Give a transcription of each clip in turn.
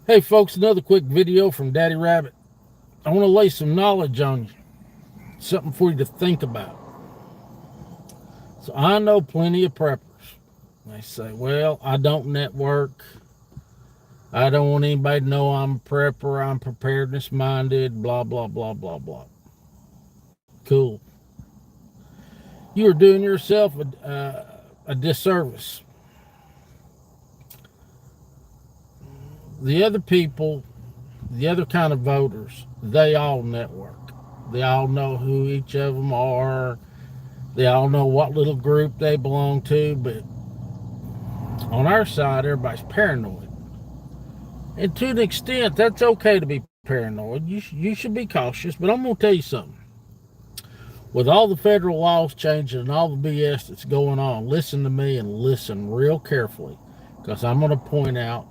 Hey folks, another quick video from DaddyRabbit. I want to lay some knowledge on you, something for you to think about. So I know plenty of preppers. They say, well, I don't network. I don't want anybody to know I'm a prepper. I'm preparedness minded, blah, blah, blah, blah, blah. Cool. You are doing yourself a disservice. The other people, the other kind of voters, they all network. They all know who each of them are. They all know what little group they belong to, but on our side, everybody's paranoid. And to an extent, that's okay to be paranoid. You should be cautious, but I'm going to tell you something. With all the federal laws changing and all the BS that's going on, listen to me and listen real carefully, because I'm going to point out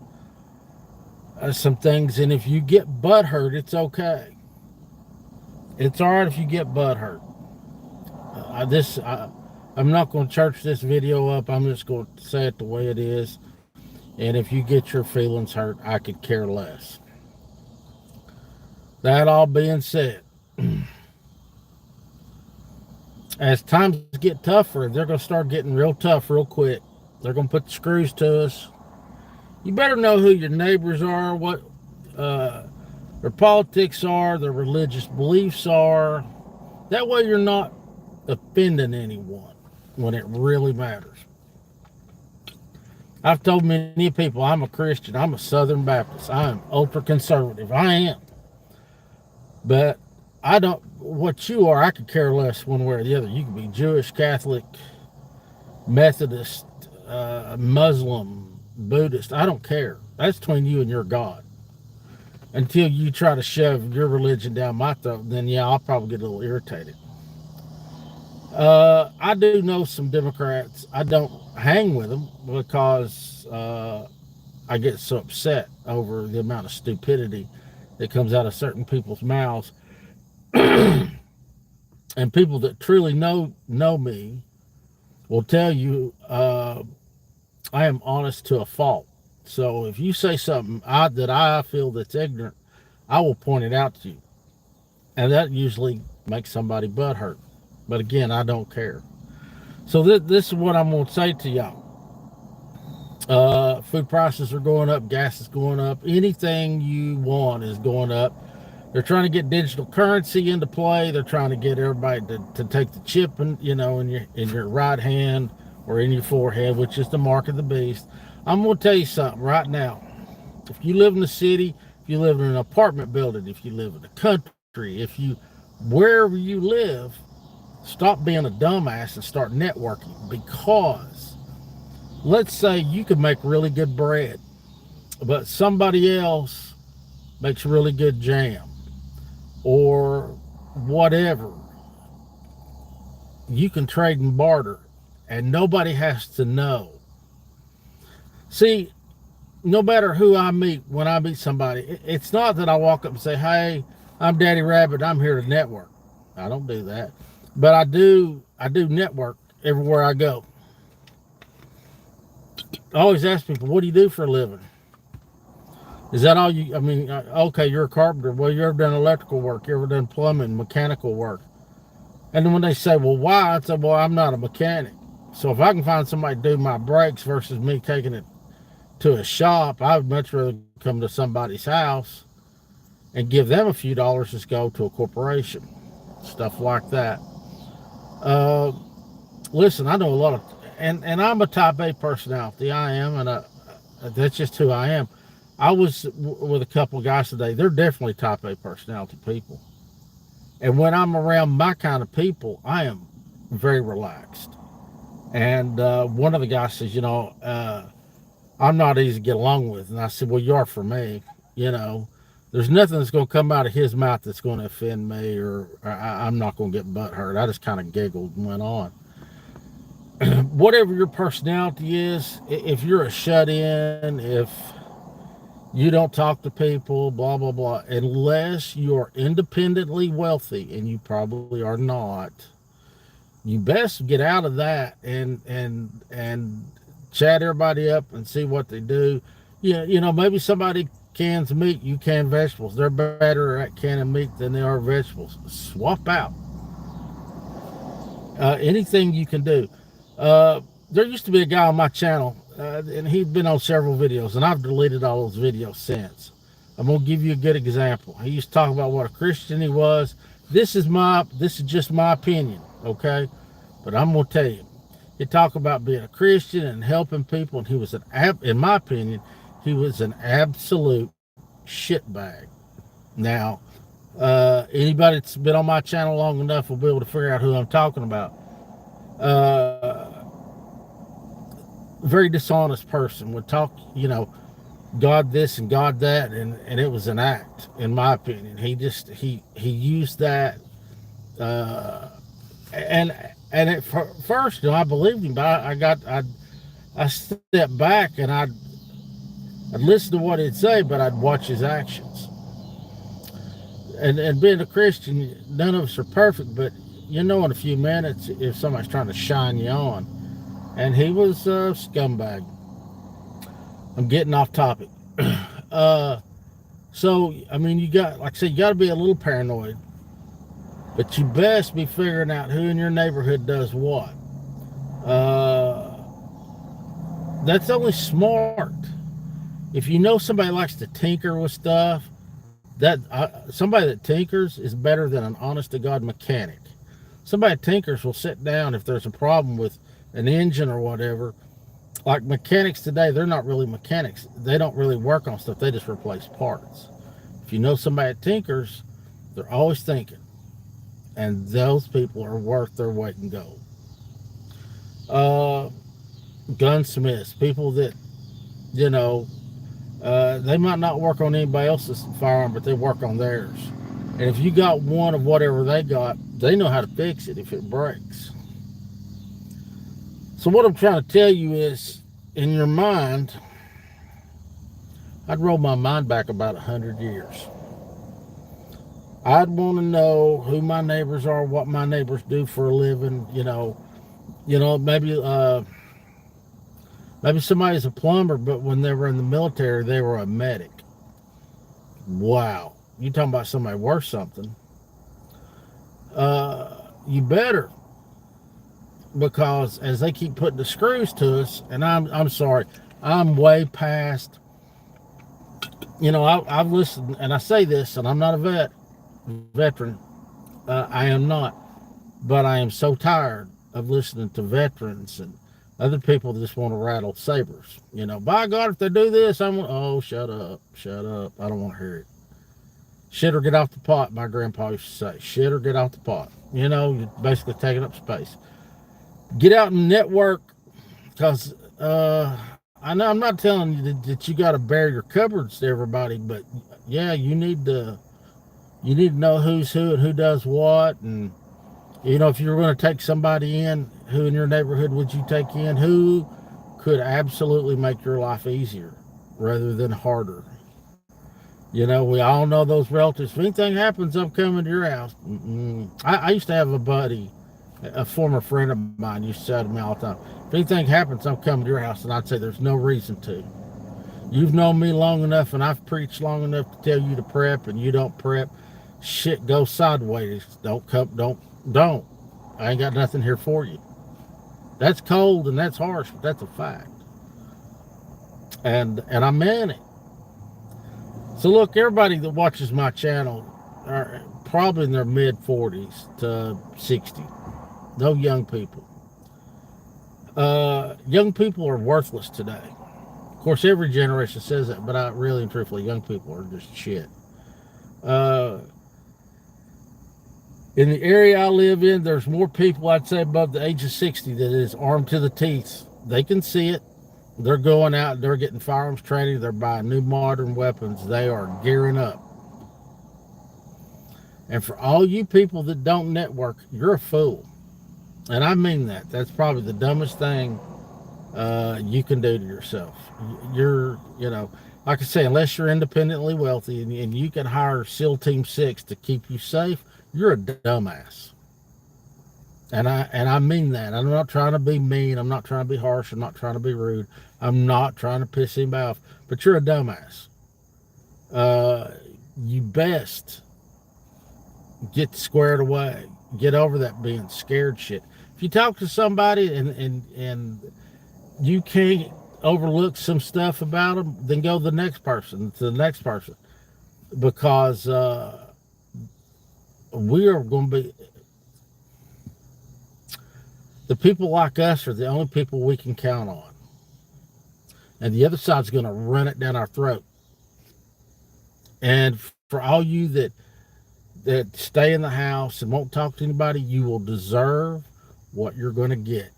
some things. And if you get butt hurt, it's okay. It's all right if you get butt hurt. I'm not going to church this video up. I'm just going to say it the way it is. And if you get your feelings hurt, I could care less. That all being said, as times get tougher, they're going to start getting real tough real quick. They're going to put the screws to us. You better know who your neighbors are, what their politics are, their religious beliefs are. That way you're not offending anyone when it really matters. I've told many people I'm a Christian, I'm a Southern Baptist, I'm ultra conservative. I am. But I don't, what you are, I could care less one way or the other. You can be Jewish, Catholic, Methodist, Muslim, Buddhist. I don't care. That's between you and your God. Until you try to shove your religion down my throat, then yeah, I'll probably get a little irritated. I do know some Democrats. I don't hang with them because I get so upset over the amount of stupidity that comes out of certain people's mouths. And people that truly know me will tell you I am honest to a fault. So if you say something that I feel that's ignorant, I will point it out to you. And that usually makes somebody butt hurt. But again, I don't care. So this is what I'm going to say to y'all. Food prices are going up. Gas is going up. Anything you want is going up. They're trying to get digital currency into play. They're trying to get everybody to take the chip in your right hand or in your forehead, which is the mark of the beast. I'm going to tell you something right now. If you live in the city, if you live in an apartment building, if you live in the country, wherever you live, stop being a dumbass and start networking. Because let's say you could make really good bread, but somebody else makes really good jam or whatever. You can trade and barter and nobody has to know. See, no matter who I meet, when I meet somebody, it's not that I walk up and say, hey, I'm Daddy Rabbit, I'm here to network. I don't do that. But I do network everywhere I go. I always ask people, what do you do for a living? Is that all you, okay, you're a carpenter. Well, you ever done electrical work? You ever done plumbing, mechanical work? And then when they say, well, why? I say, well, I'm not a mechanic. So if I can find somebody to do my brakes versus me taking it to a shop, I would much rather come to somebody's house and give them a few dollars to go to a corporation. Stuff like that. Listen, I know a lot of, and I'm a type A personality. I am, and that's just who I am. I was with a couple of guys today. They're definitely type A personality people. And when I'm around my kind of people, I am very relaxed. And one of the guys says, I'm not easy to get along with. And I said, well, you are for me. There's nothing that's going to come out of his mouth that's going to offend me, or I'm not going to get butt hurt. I just kind of giggled and went on. Whatever your personality is, if you're a shut-in, if you don't talk to people, blah, blah, blah, unless you're independently wealthy, and you probably are not, you best get out of that and chat everybody up and see what they do. Maybe somebody cans meat, you can vegetables. They're better at canning meat than they are vegetables. Swap out. Anything you can do. There used to be a guy on my channel, and he'd been on several videos, and I've deleted all those videos since. I'm gonna give you a good example. He used to talk about what a Christian he was. This is just my opinion, okay? But I'm gonna tell you, he talked about being a Christian and helping people, and he was in my opinion, he was an absolute shitbag. Now, anybody that's been on my channel long enough will be able to figure out who I'm talking about. Very dishonest person, would talk, God this and God that, and it was an act, in my opinion. He used that, and at first, I believed him, but I stepped back and I'd listen to what he'd say, but I'd watch his actions. And being a Christian, none of us are perfect, but in a few minutes if somebody's trying to shine you on. And he was a scumbag. I'm getting off topic. So, you got, like I said, you got to be a little paranoid, but you best be figuring out who in your neighborhood does what. That's only smart. If you know somebody likes to tinker with stuff, somebody that tinkers is better than an honest-to-God mechanic. Somebody that tinkers will sit down if there's a problem with an engine or whatever. Like mechanics today, they're not really mechanics. They don't really work on stuff. They just replace parts. If you know somebody that tinkers, they're always thinking. And those people are worth their weight in gold. Gunsmiths, people that, they might not work on anybody else's firearm, but they work on theirs. And if you got one of whatever they got, they know how to fix it if it breaks. So what I'm trying to tell you is, in your mind, I'd roll my mind back about 100 years. I'd want to know who my neighbors are, what my neighbors do for a living, maybe somebody's a plumber, but when they were in the military, they were a medic. Wow. You talking about somebody worth something. You better. Because as they keep putting the screws to us, and I'm sorry, I'm way past, I've listened, and I say this, and I'm not a veteran. I am not. But I am so tired of listening to veterans and other people that just want to rattle sabers. By God, if they do this, shut up. I don't want to hear it. Shit or get off the pot, my grandpa used to say. Shit or get off the pot. You're basically taking up space. Get out and network, because I know I'm not telling you that you got to bare your cupboards to everybody, but yeah, you need to know who's who and who does what. And if you're going to take somebody in, who in your neighborhood would you take in? Who could absolutely make your life easier rather than harder? We all know those relatives. If anything happens, I'm coming to your house. I used to have a buddy, a former friend of mine, used to say to me all the time, if anything happens, I'm coming to your house. And I'd say, there's no reason to. You've known me long enough, and I've preached long enough to tell you to prep, and you don't prep. Shit goes sideways. Don't. I ain't got nothing here for you. That's cold and that's harsh, but that's a fact. And I meant it. So look, everybody that watches my channel are probably in their mid 40s to 60. No young people. Young people are worthless today. Of course, every generation says that, but I really and truthfully, young people are just shit. In the area I live in, there's more people, I'd say, above the age of 60 that is armed to the teeth. They can see it. They're going out, they're getting firearms training, they're buying new modern weapons, they are gearing up. And for all you people that don't network, you're a fool. And I mean that. That's probably the dumbest thing you can do to yourself. You're, like I say, unless you're independently wealthy and you can hire SEAL Team 6 to keep you safe, you're a dumbass. And I mean that. I'm not trying to be mean. I'm not trying to be harsh. I'm not trying to be rude. I'm not trying to piss anybody off. But you're a dumbass. uh, you best get squared away. Get over that being scared shit. If you talk to somebody and you can't overlook some stuff about them, then go to the next person, because we are going to be, the people like us are the only people we can count on, and the other side's going to run it down our throat. And for all you that stay in the house and won't talk to anybody, you will deserve what you're going to get.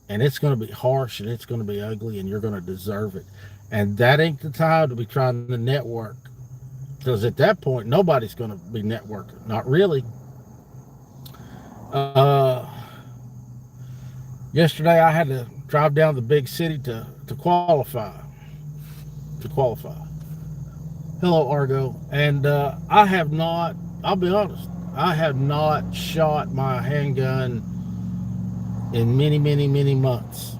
And it's going to be harsh and it's going to be ugly and you're going to deserve it. And that ain't the time to be trying to network. Because at that point, nobody's going to be networking. Not really. Yesterday, I had to drive down to the big city to qualify. Hello, Argo. And I have not, I'll be honest, I have not shot my handgun in many, many, many months.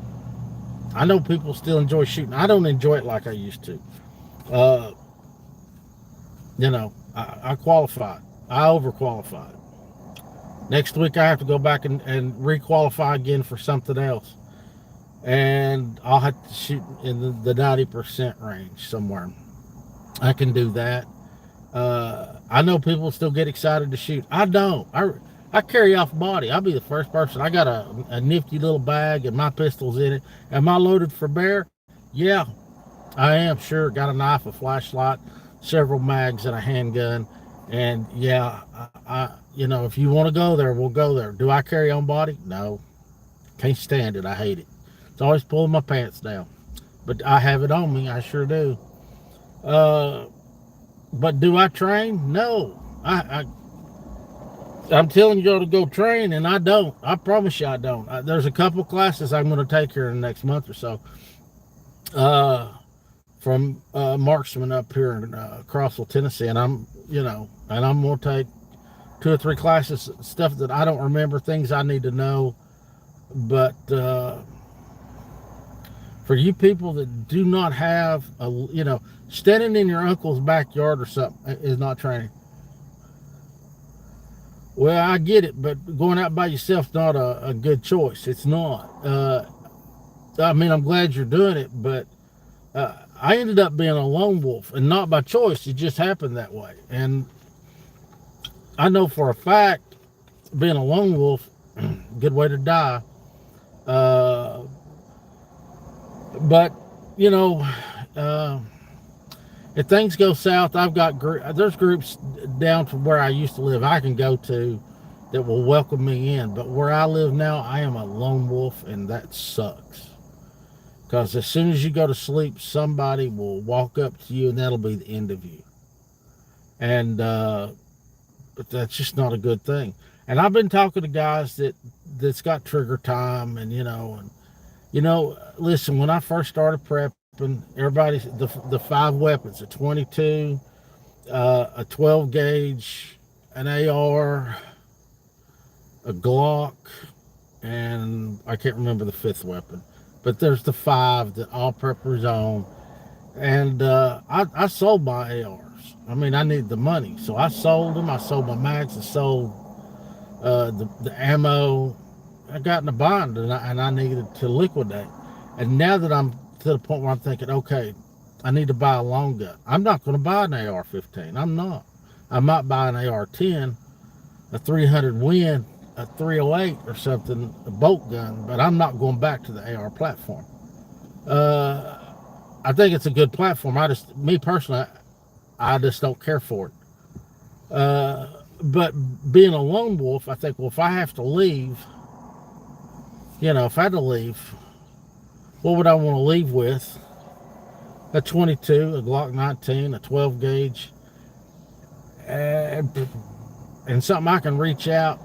I know people still enjoy shooting. I don't enjoy it like I used to. I qualified. I overqualified. Next week, I have to go back and requalify again for something else. And I'll have to shoot in the 90% range somewhere. I can do that. I know people still get excited to shoot. I don't. I carry off body. I'll be the first person. I got a nifty little bag and my pistol's in it. Am I loaded for bear? Yeah, I am. Sure. Got a knife, a flashlight, several mags, and a handgun. And yeah, if you want to go there, we'll go there. Do I carry on body? No. Can't stand it. I hate it. It's always pulling my pants down. But I have it on me. I sure do. But do I train? No. I'm telling you to go train, and I don't. I promise you I don't. There's a couple classes I'm going to take here in the next month or so. From marksman up here in Crossville, Tennessee, and I'm going to take 2 or 3 classes, stuff that I don't remember, things I need to know. But for you people that do not have standing in your uncle's backyard or something is not training. Well, I get it, but going out by yourself is not a good choice. It's not. I'm glad you're doing it, but I ended up being a lone wolf, and not by choice. It just happened that way. And I know for a fact, being a lone wolf, good way to die. But if things go south, there's groups down from where I used to live I can go to that will welcome me in. But where I live now, I am a lone wolf, and that sucks. Because as soon as you go to sleep, somebody will walk up to you, and that'll be the end of you. And that's just not a good thing. And I've been talking to guys that's got trigger time, and listen, when I first started prepping, everybody, the 5 weapons, a 22, a 12 gauge, an AR, a Glock, and I can't remember the 5th weapon, but there's the 5 that all preppers own. And I sold my ARs. I needed the money, so I sold them. I sold my mags. I sold the ammo. I got in a bind, and I needed to liquidate. And now that I'm to the point where I'm thinking, okay, I need to buy a long gun. I'm not going to buy an AR-15. I'm not. I might buy an AR-10, a 300 Win, a 308 or something, a bolt gun, but I'm not going back to the AR platform. I think it's a good platform. Me personally, I just don't care for it. But being a lone wolf, I think, well, if I have to leave, if I had to leave, what would I want to leave with? A 22, a Glock 19, a 12 gauge, and something I can reach out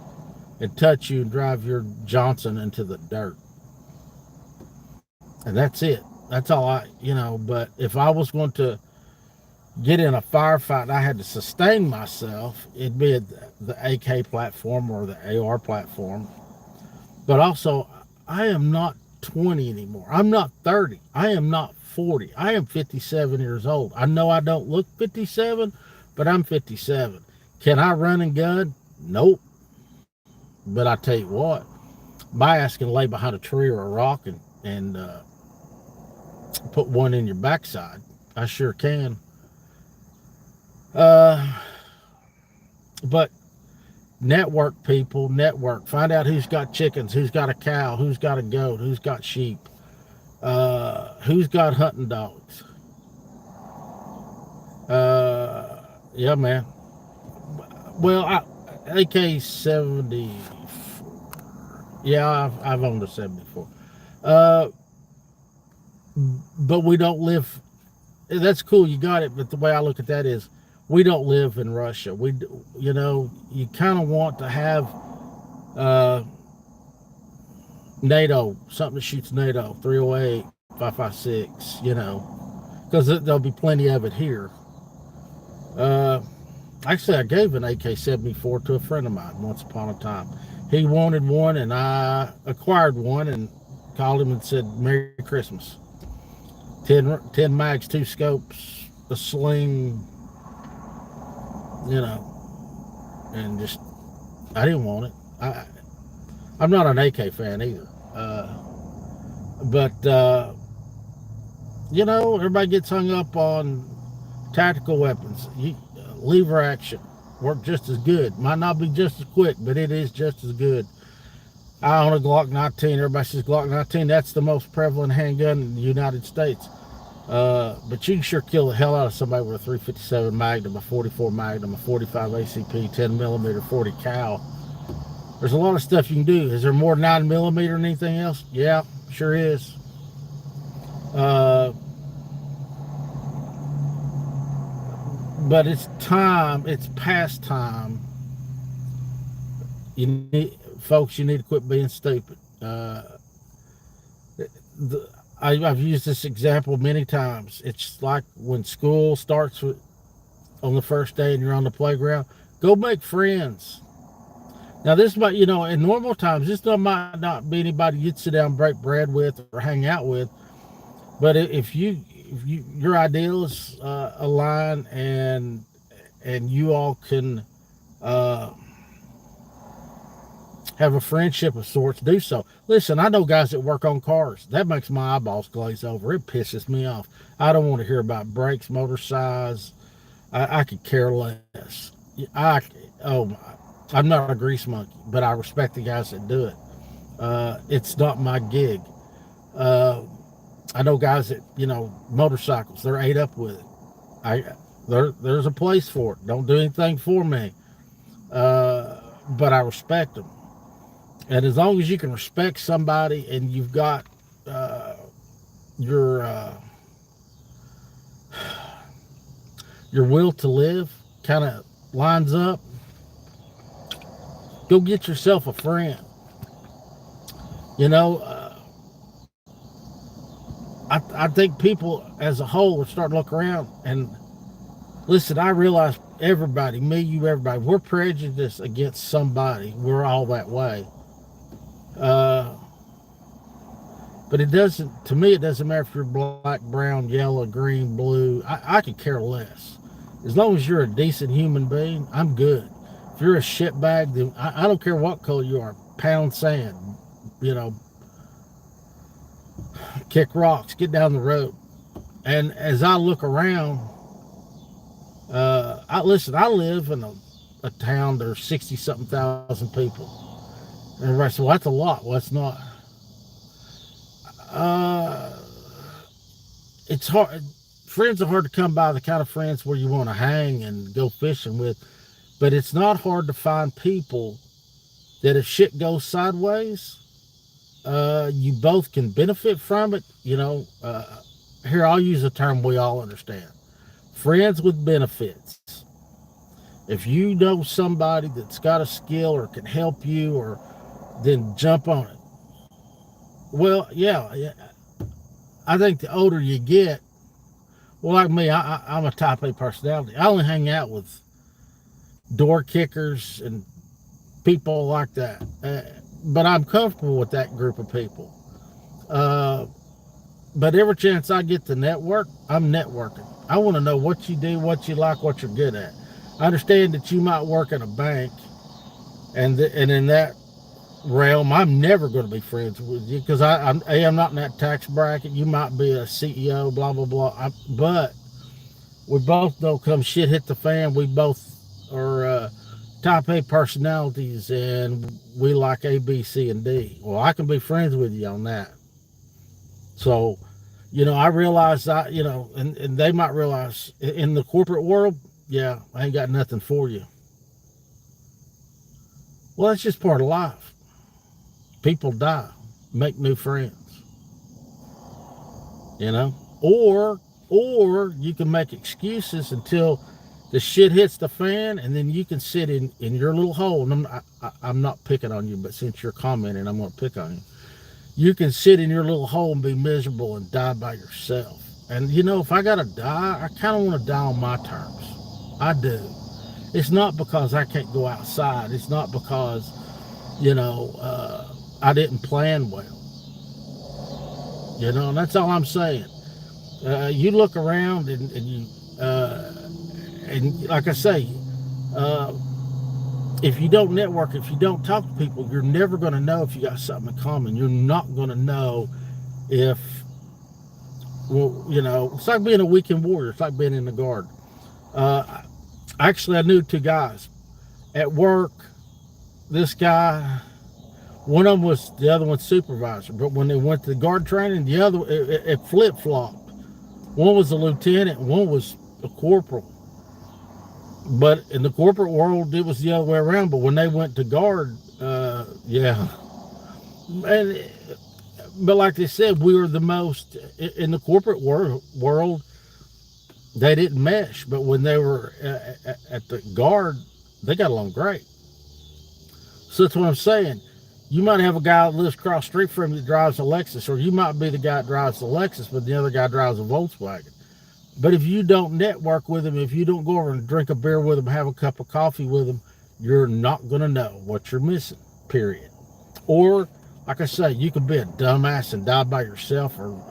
and touch you and drive your Johnson into the dirt. And that's it. That's all but if I was going to get in a firefight and I had to sustain myself, it'd be the AK platform or the AR platform. But also, I am not 20 anymore. I'm not 30. I am not 40. I am 57 years old. I know I don't look 57, but I'm 57. Can I run and gun? Nope. But I tell you what, my ass can lay behind a tree or a rock and put one in your backside. I sure can. But network, people, network. Find out who's got chickens, who's got a cow, who's got a goat, who's got sheep, who's got hunting dogs. Yeah, man. Well, AK-74. Yeah, I've owned a 74. But we don't live. That's cool, you got it. But the way I look at that is, we don't live in Russia. You kind of want to have NATO, something that shoots NATO, 308, 556, because there'll be plenty of it here. Actually, I gave an AK-74 to a friend of mine once upon a time. He wanted one, and I acquired one and called him and said, Merry Christmas. 10 mags, 2 scopes, a sling, and just, I didn't want it. I'm not an AK fan either. But everybody gets hung up on tactical weapons. Lever action work just as good. Might not be just as quick, but it is just as good. I own a Glock 19. Everybody says Glock 19. That's the most prevalent handgun in the United States. But you can sure kill the hell out of somebody with a 357 Magnum, a 44 Magnum, a 45 ACP, 10 millimeter, 40 cal. There's a lot of stuff you can do. Is there more 9 millimeter than anything else? Yeah, sure is. But it's time. It's past time. Folks, you need to quit being stupid. I've used this example many times. It's like when school starts on the first day and you're on the playground. Go make friends. Now, this might, in normal times, this might not be anybody you'd sit down and break bread with or hang out with. But if your ideals align and you all can have a friendship of sorts, do so. Listen, I know guys that work on cars. That makes my eyeballs glaze over. It pisses me off. I don't want to hear about brakes, motor size. I could care less. I'm not a grease monkey, but I respect the guys that do it. It's not my gig. I know guys that, motorcycles, they're ate up with it. There's a place for it. Don't do anything for me. But I respect them. And as long as you can respect somebody and you've got your will to live kind of lines up, go get yourself a friend. I think people as a whole are starting to look around and listen, I realize everybody, me, you, everybody, we're prejudiced against somebody. We're all that way. But it doesn't matter if you're black, brown, yellow, green, blue. I could care less. As long as you're a decent human being, I'm good. If you're a shitbag, then I don't care what color you are. Pound sand, kick rocks, get down the road. And as I look around, I live in a town, there's 60-something thousand people. And everybody said, well, that's a lot. Well, it's not. It's hard. Friends are hard to come by, the kind of friends where you want to hang and go fishing with. But it's not hard to find people that if shit goes sideways, you both can benefit from it. Here, I'll use a term we all understand. Friends with benefits. If you know somebody that's got a skill or can help you, then jump on it. Well, yeah. I think the older you get, well, like me, I'm a type A personality. I only hang out with door kickers and people like that. But I'm comfortable with that group of people. Uh, but every chance I get to network, I'm networking. I want to know what you do, what you like, what you're good at. I understand that you might work at a bank, and in that realm, I'm never going to be friends with you because I'm not in that tax bracket. You might be a CEO, blah blah blah. But we both know come shit hit the fan, we both are type A personalities, and we like A, B, C, and D. Well, I can be friends with you on that. So, I realize and they might realize in the corporate world, yeah, I ain't got nothing for you. Well, that's just part of life. People die, make new friends, you know, or you can make excuses until the shit hits the fan, and then you can sit in your little hole. And I'm not picking on you, but since you're commenting, I'm going to pick on you. You can sit in your little hole and be miserable and die by yourself. And if I gotta die, I kind of want to die on my terms. I do. It's not because I can't go outside. It's not because I didn't plan well. And that's all I'm saying. You look around and like I say, if you don't network, if you don't talk to people, you're never going to know if you got something in common. You're not going to know if, it's like being a weekend warrior. It's like being in the guard. Actually, I knew two guys at work. This guy, one of them was the other one's supervisor, but when they went to the guard training, the other it flip flopped. One was a lieutenant, one was a corporal. But in the corporate world, it was the other way around. But when they went to guard, yeah, but like they said, we were the most in the corporate world. They didn't mesh, but when they were at the guard, they got along great. So that's what I'm saying. You might have a guy that lives across the street from you that drives a Lexus, or you might be the guy that drives the Lexus, but the other guy drives a Volkswagen. But if you don't network with them, if you don't go over and drink a beer with them, have a cup of coffee with them, you're not going to know what you're missing, period. Or, like I say, you could be a dumbass and die by yourself, or,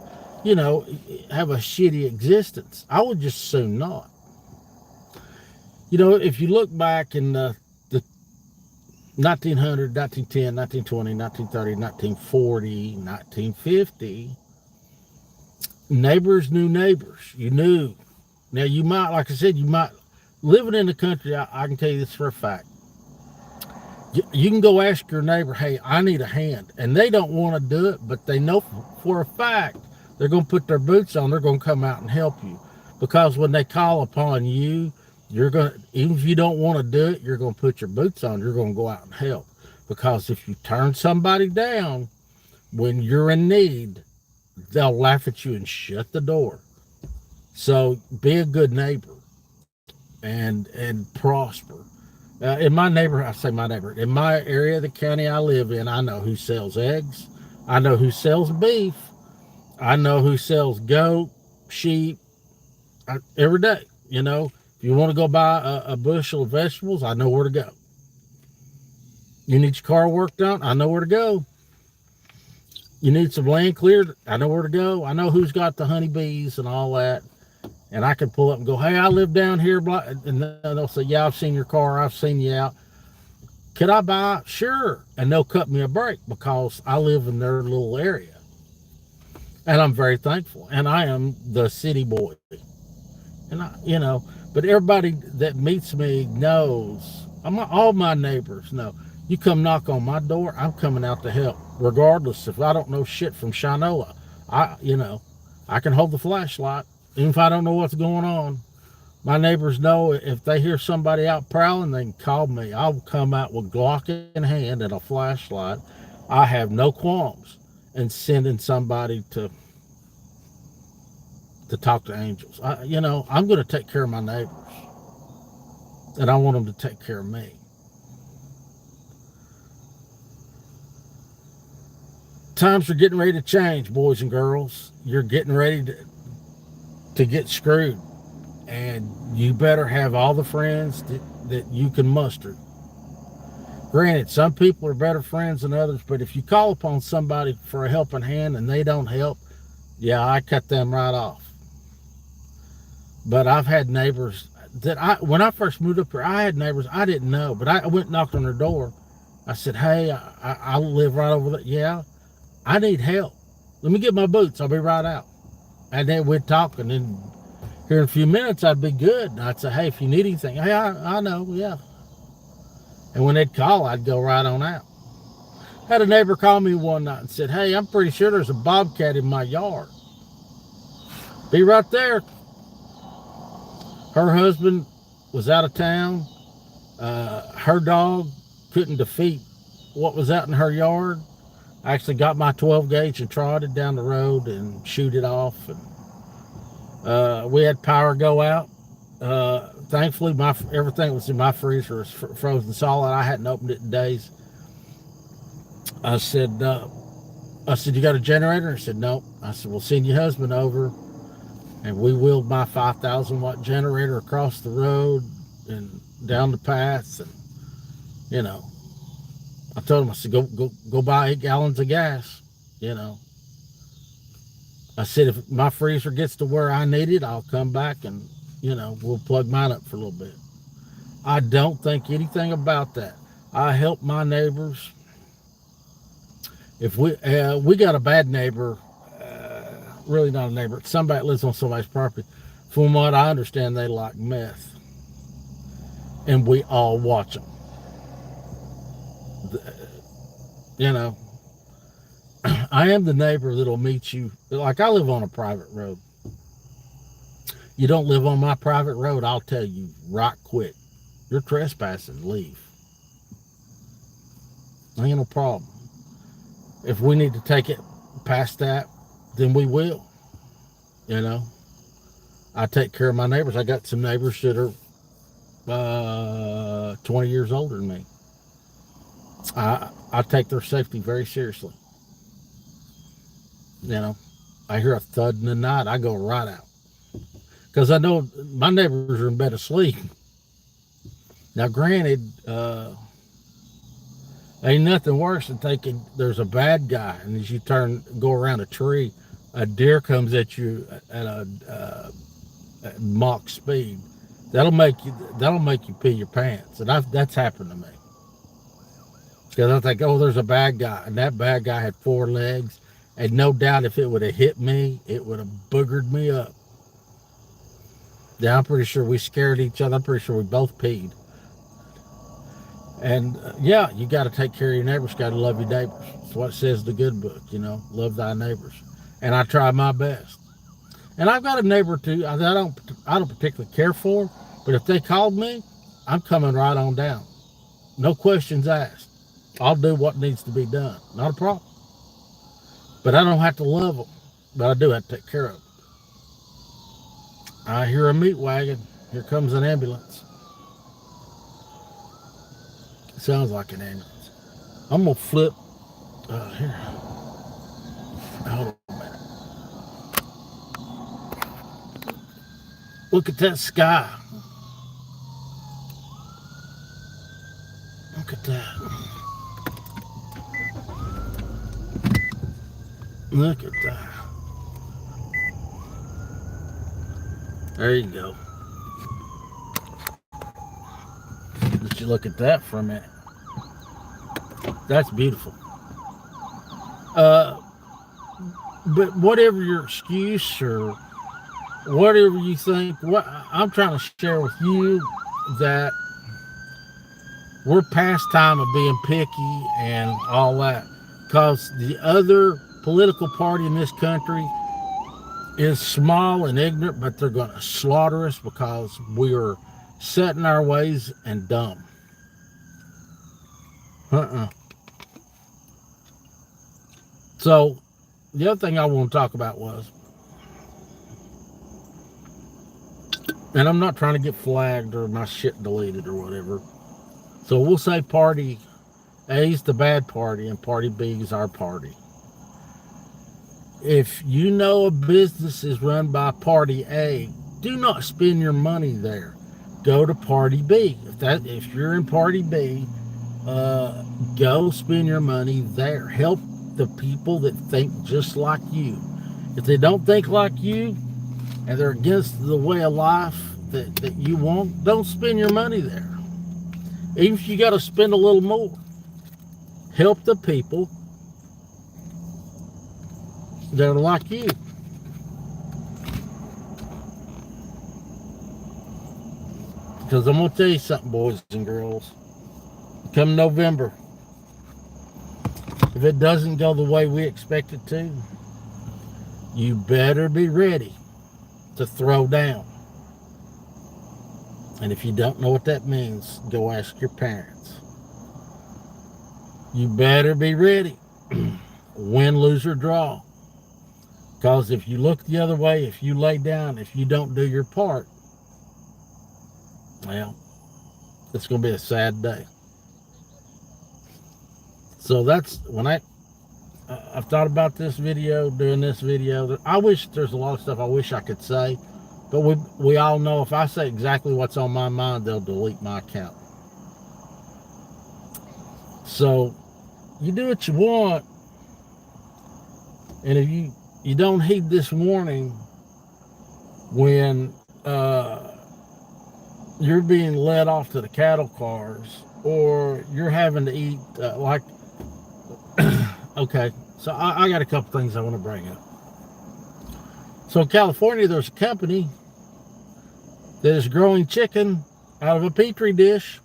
have a shitty existence. I would just assume not. If you look back in the 1900, 1910, 1920, 1930, 1940, 1950, neighbors knew neighbors. You knew. Now, you might, like I said, living in the country, I can tell you this for a fact. You can go ask your neighbor, hey, I need a hand. And they don't want to do it, but they know for a fact they're going to put their boots on. They're going to come out and help you. Because when they call upon you, you're going to, even if you don't want to do it, you're going to put your boots on. You're going to go out and help. Because if you turn somebody down when you're in need, they'll laugh at you and shut the door. So be a good neighbor and prosper. In my neighborhood, I say my neighborhood, in my area of the county I live in, I know who sells eggs. I know who sells beef. I know who sells goat, sheep, every day. If you want to go buy a bushel of vegetables, I know where to go. You need your car worked on, I know where to go. You need some land cleared, I know where to go. I know who's got the honeybees and all that. And I can pull up and go, hey, I live down here. And they'll say, yeah, I've seen your car. I've seen you out. Could I buy? Sure. And they'll cut me a break because I live in their little area. And I'm very thankful. And I am the city boy. And but everybody that meets me knows, all my neighbors know, you come knock on my door, I'm coming out to help. Regardless if I don't know shit from Shinola. I can hold the flashlight. Even if I don't know what's going on, my neighbors know if they hear somebody out prowling, they can call me. I'll come out with Glock in hand and a flashlight. I have no qualms in sending somebody to talk to angels. I'm going to take care of my neighbors, and I want them to take care of me. Times are getting ready to change, boys and girls. You're getting ready to get screwed, and you better have all the friends that you can muster. Granted, some people are better friends than others, but if you call upon somebody for a helping hand and they don't help, yeah, I cut them right off. But I've had neighbors when I first moved up here, I had neighbors I didn't know, but I went and knocked on their door. I said, hey, I live right over there. Yeah, I need help. Let me get my boots. I'll be right out. And then we'd talk, and then here in a few minutes, I'd be good. And I'd say, hey, if you need anything, hey, I know, yeah. And when they'd call, I'd go right on out. Had a neighbor call me one night and said, hey, I'm pretty sure there's a bobcat in my yard. Be right there. Her husband was out of town. Her dog couldn't defeat what was out in her yard. I actually got my 12 gauge and trotted down the road and shoot it off. And we had power go out. Thankfully, everything that was in my freezer was frozen solid. I hadn't opened it in days. I said, you got a generator? He said, no. I said, well, send your husband over. And we wheeled my 5,000 watt generator across the road and down the path. And, you know, I told him, I said, go buy 8 gallons of gas, you know. I said, if my freezer gets to where I need it, I'll come back and, you know, we'll plug mine up for a little bit. I don't think anything about that. I help my neighbors. If we got a bad neighbor, really not a neighbor, somebody that lives on somebody's property. From what I understand, they like meth. And we all watch them. You know, I am the neighbor that'll meet you. Like, I live on a private road. You don't live on my private road, I'll tell you right quick. You're trespassing, leave. Ain't no problem. If we need to take it past that, then we will. You know, I take care of my neighbors. I got some neighbors that are 20 years older than me. I take their safety very seriously. You know, I hear a thud in the night, I go right out. Because I know my neighbors are in bed asleep. Now, granted, ain't nothing worse than thinking there's a bad guy, and as you go around a tree, a deer comes at you at at Mach speed. That'll make you pee your pants, and that's happened to me. Because I think, oh, there's a bad guy, and that bad guy had 4 legs, and no doubt if it would have hit me, it would have boogered me up. Yeah, I'm pretty sure we scared each other. I'm pretty sure we both peed. And yeah, you got to take care of your neighbors. Got to love your neighbors. That's what it says in the good book, you know, love thy neighbors. And I try my best. And I've got a neighbor too I don't particularly care for, but if they called me, I'm coming right on down. No questions asked. I'll do what needs to be done. Not a problem. But I don't have to love them, but I do have to take care of them. I hear a meat wagon. Here comes an ambulance. Sounds like an ambulance. I'm gonna flip here. Hold on a minute. Look at that sky. Look at that. Look at that. There you go. Let you look at that for a minute. That's beautiful. But whatever your excuse or whatever you think, what I'm trying to share with you that we're past time of being picky and all that, because the other political party in this country is small and ignorant, but they're going to slaughter us because we are set in our ways and dumb. So the other thing I want to talk about was, and I'm not trying to get flagged or my shit deleted or whatever, so we'll say party A is the bad party and party B is our party. If you know a business is run by party A, do not spend your money there. Go to party B. If you're in party B Go spend your money there. Help the people that think just like you. If they don't think like you and they're against the way of life that you want, don't spend your money there. Even if you got to spend a little more, help the people that are like you. Because I'm going to tell you something, boys and girls. Come November, if it doesn't go the way we expect it to, you better be ready to throw down. And if you don't know what that means, go ask your parents. You better be ready. Win, lose, or draw. Because if you look the other way, if you lay down, if you don't do your part, well, it's going to be a sad day. So that's when I've thought about this video, doing this video. I wish there's a lot of stuff I wish I could say, but we all know if I say exactly what's on my mind, they'll delete my account. So you do what you want, and if you don't heed this warning when you're being led off to the cattle cars, or you're having to eat okay, so I got a couple things I want to bring up. So in California, there's a company that is growing chicken out of a petri dish.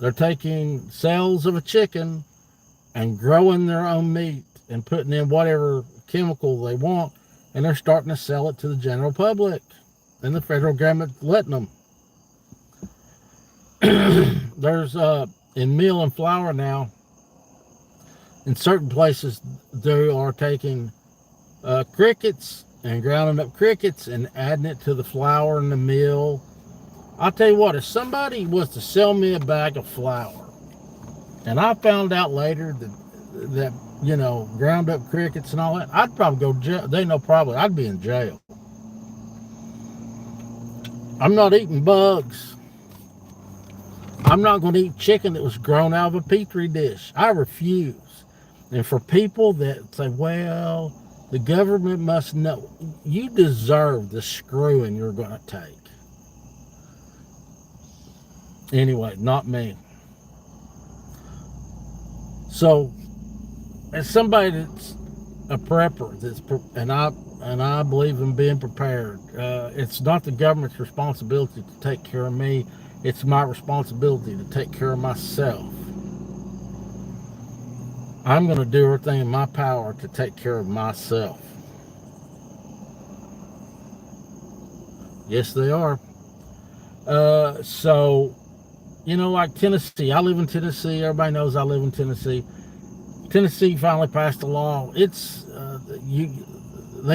They're taking cells of a chicken and growing their own meat and putting in whatever chemical they want, and they're starting to sell it to the general public, and the federal government letting them. There's in meal and flour now, in certain places, they are taking crickets and grounding up crickets and adding it to the flour and the meal. I'll tell you what, if somebody was to sell me a bag of flour, and I found out later that ground up crickets and all that, I'd probably go to jail. They know probably I'd be in jail. I'm not eating bugs. I'm not going to eat chicken that was grown out of a petri dish. I refuse. And for people that say, well, the government must know, you deserve the screwing you're going to take. Anyway, not me. So, as somebody that's a prepper, and I believe in being prepared, it's not the government's responsibility to take care of me. It's my responsibility to take care of myself. I'm going to do everything in my power to take care of myself. Yes, they are. So, like Tennessee. I live in Tennessee. Everybody knows I live in Tennessee. Tennessee finally passed a law. They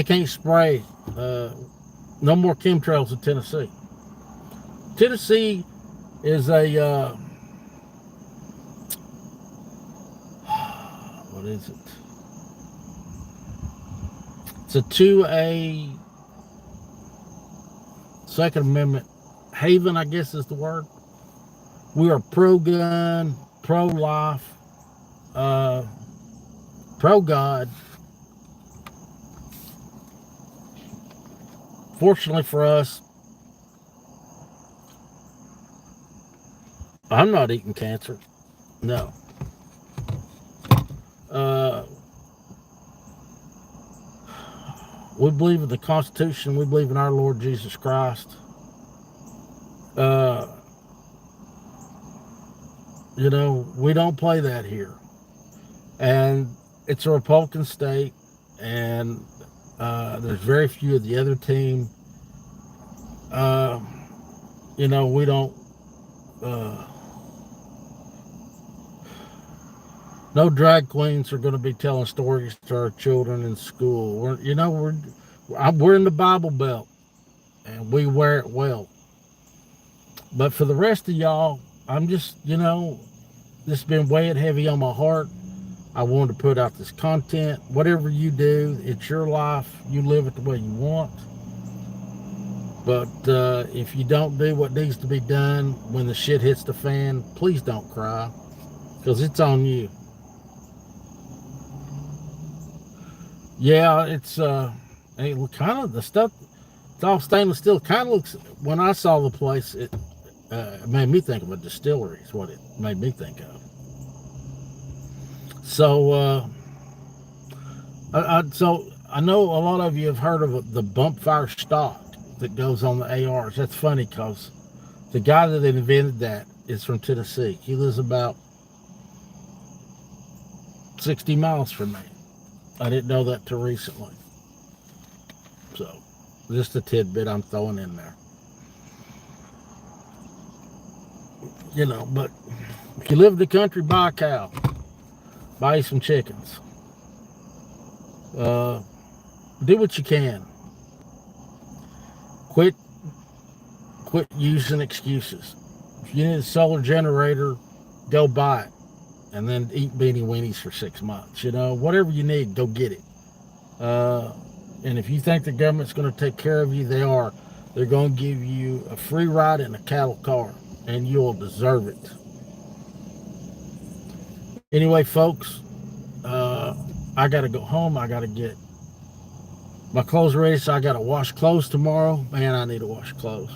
can't spray. No more chemtrails in Tennessee. Tennessee is a what is it? It's a 2A Second Amendment haven, I guess is the word. We are pro-gun, pro-life, pro-God. Fortunately for us, I'm not eating cancer. No. We believe in the Constitution. We believe in our Lord Jesus Christ. We don't play that here. And it's a Republican state, and there's very few of the other team. We don't no drag queens are going to be telling stories to our children in school. We're in the Bible Belt, and we wear it well. But for the rest of y'all, I'm just, this has been weighing heavy on my heart. I wanted to put out this content. Whatever you do, it's your life. You live it the way you want. But if you don't do what needs to be done when the shit hits the fan, please don't cry, because it's on you. Yeah, it's kind of the stuff. It's all stainless steel. Kind of looks. When I saw the place, it made me think of a distillery. Is what it made me think of. So, I know a lot of you have heard of the bump fire stock that goes on the ARs. That's funny because the guy that invented that is from Tennessee. He lives about 60 miles from me. I didn't know that till recently. So, just a tidbit I'm throwing in there. You know, but if you live in the country, buy a cow. Buy you some chickens. Do what you can. Quit using excuses. If you need a solar generator, go buy it. And then eat beanie weenies for 6 months. You know, whatever you need, go get it. And if you think the government's going to take care of you, they are. They're going to give you a free ride in a cattle car, and you'll deserve it. Anyway, folks, I got to go home. I got to get my clothes ready, so I got to wash clothes tomorrow. Man, I need to wash clothes.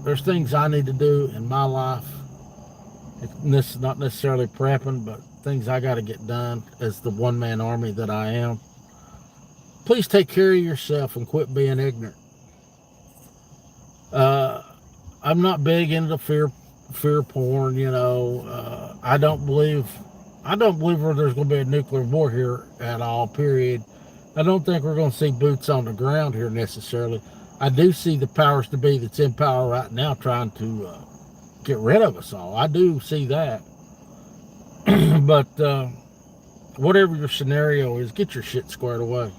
There's things I need to do in my life. This is not necessarily prepping, but things I got to get done as the one-man army that I am. Please take care of yourself and quit being ignorant. I'm not big into fear porn. You know, I don't believe there's going to be a nuclear war here at all. Period. I don't think we're going to see boots on the ground here necessarily. I do see the powers to be that's in power right now trying to get rid of us all. I do see that. But whatever your scenario is, get your shit squared away.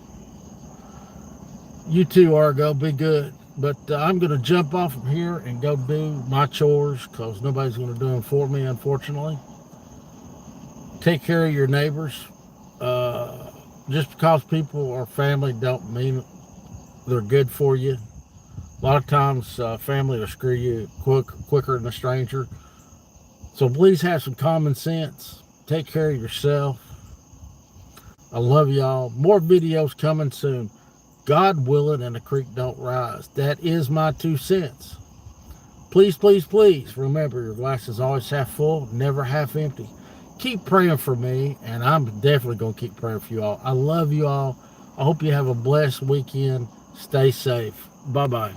You too, Argo, be good. But I'm going to jump off from here and go do my chores because nobody's going to do them for me, unfortunately. Take care of your neighbors. Just because people or family don't mean they're good for you. A lot of times, family will screw you quicker than a stranger. So please have some common sense. Take care of yourself. I love y'all. More videos coming soon. God willing and the creek don't rise. That is my 2 cents. Please, please, please remember your glass is always half full, never half empty. Keep praying for me, and I'm definitely going to keep praying for you all. I love you all. I hope you have a blessed weekend. Stay safe. Bye-bye.